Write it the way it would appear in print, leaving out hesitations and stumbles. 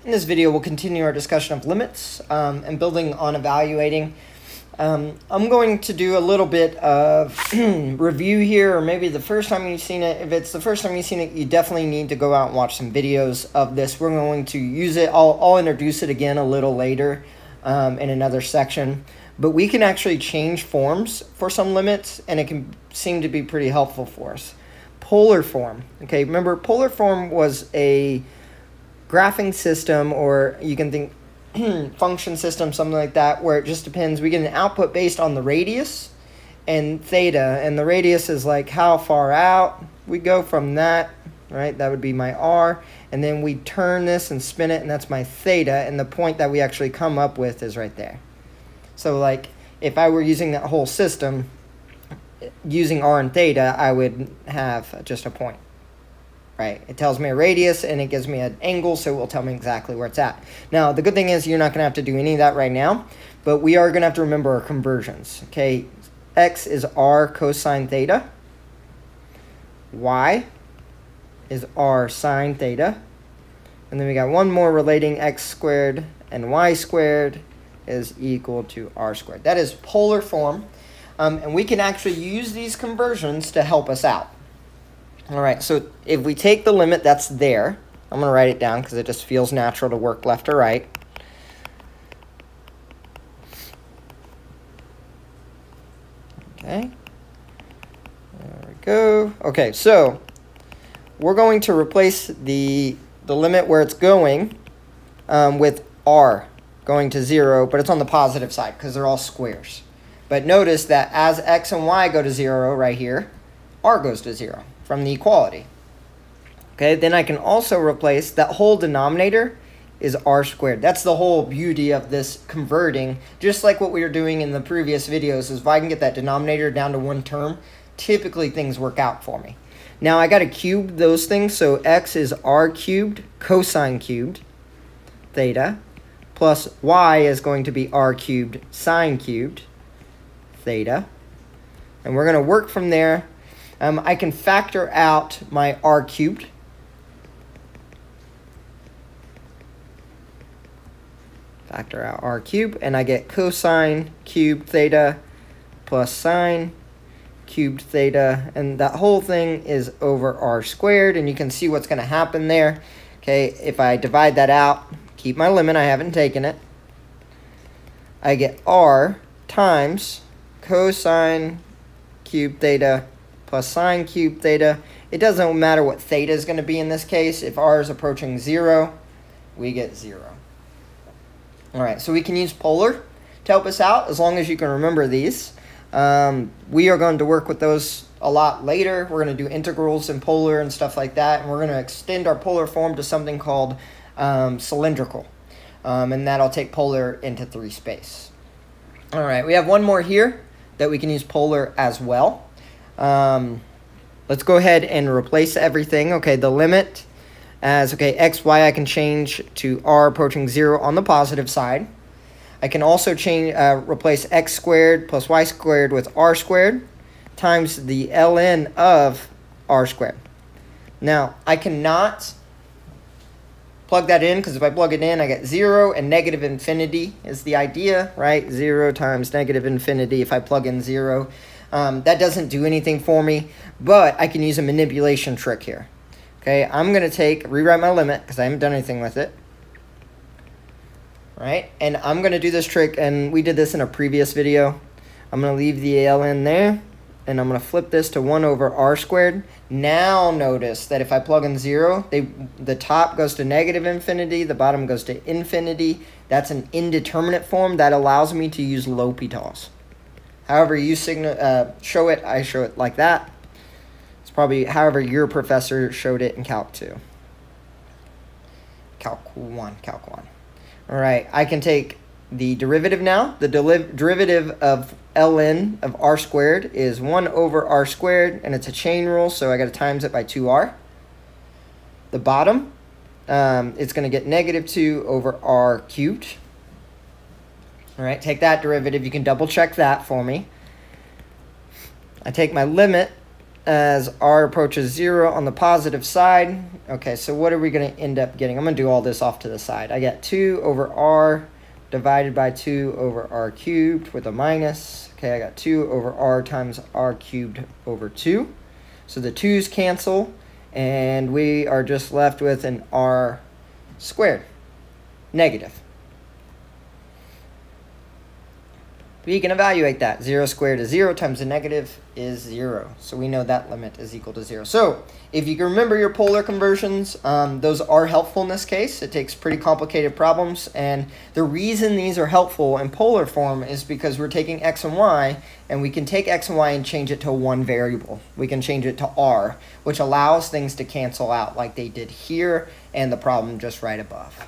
In this video, we'll continue our discussion of limits and building on evaluating. I'm going to do a little bit of review here, or maybe the first time you've seen it. If it's the first time you've seen it, you definitely need to go out and watch some videos of this. We're going to use it. I'll introduce it again a little later in another section. But we can actually change forms for some limits, and it can seem to be pretty helpful for us. Polar form. Okay, remember, polar form was a graphing system, or you can think function system, something like that, where it just depends. We get an output based on the radius and theta, and the radius is like how far out we go from that, right? That would be my r, and then we turn this and spin it, and that's my theta, and the point that we actually come up with is right there. So like if I were using that whole system using r and theta, I would have just a point. Right, it tells me a radius and it gives me an angle, so it will tell me exactly where it's at. Now, the good thing is you're not going to have to do any of that right now, but we are going to have to remember our conversions. Okay, x is r cosine theta. Y is r sine theta. And then we got one more relating x squared and y squared is equal to r squared. That is polar form, and we can actually use these conversions to help us out. All right, so if we take the limit that's there, I'm going to write it down because it just feels natural to work left or right. Okay, there we go. Okay, so we're going to replace the limit where it's going with r going to 0, but it's on the positive side because they're all squares. But notice that as x and y go to 0 right here, r goes to 0. From the equality. Okay, then I can also replace that whole denominator is r squared. That's the whole beauty of this converting, just like what we were doing in the previous videos, is if I can get that denominator down to one term, typically things work out for me. Now I got to cube those things, so x is r cubed cosine cubed theta, plus y is going to be r cubed sine cubed theta, and we're going to work from there. I can factor out my r cubed. Factor out r cubed, and I get cosine cubed theta plus sine cubed theta, and that whole thing is over r squared, and you can see what's going to happen there. Okay, if I divide that out, keep my limit, I haven't taken it, I get r times cosine cubed theta plus sine cubed theta. It doesn't matter what theta is going to be in this case. If r is approaching 0, we get 0. All right, so we can use polar to help us out as long as you can remember these. We are going to work with those a lot later. We're going to do integrals and polar and stuff like that, and we're going to extend our polar form to something called cylindrical, and that'll take polar into 3 space. All right, we have one more here that we can use polar as well. Let's go ahead and replace everything. Okay, the limit as, okay, x, y, I can change to r approaching 0 on the positive side. I can also change, replace x squared plus y squared with r squared times the ln of r squared. Now, I cannot plug that in, because if I plug it in, I get 0, and negative infinity is the idea, right? 0 times negative infinity if I plug in 0. That doesn't do anything for me, but I can use a manipulation trick here. Okay, I'm going to rewrite my limit, because I haven't done anything with it. Right, and I'm going to do this trick, and we did this in a previous video. I'm going to leave the ln there, and I'm going to flip this to 1 over r squared. Now notice that if I plug in 0, the top goes to negative infinity, the bottom goes to infinity. That's an indeterminate form that allows me to use L'Hopital's. However you show it, I show it like that. It's probably however your professor showed it in Calc 2. Calc 1. All right, I can take the derivative now. The derivative of ln of r squared is 1 over r squared, and it's a chain rule, so I got to times it by 2r. The bottom, it's going to get negative 2 over r cubed. All right, take that derivative. You can double check that for me. I take my limit as r approaches 0 on the positive side. Okay, so what are we going to end up getting? I'm going to do all this off to the side. I get 2 over r divided by 2 over r cubed with a minus. Okay, I got 2 over r times r cubed over 2. So the 2's cancel, and we are just left with an r squared, negative. We can evaluate that. 0 squared is 0 times the negative is 0. So we know that limit is equal to 0. So if you can remember your polar conversions, those are helpful in this case. It takes pretty complicated problems. And the reason these are helpful in polar form is because we're taking x and y, and we can take x and y and change it to one variable. We can change it to r, which allows things to cancel out like they did here and the problem just right above.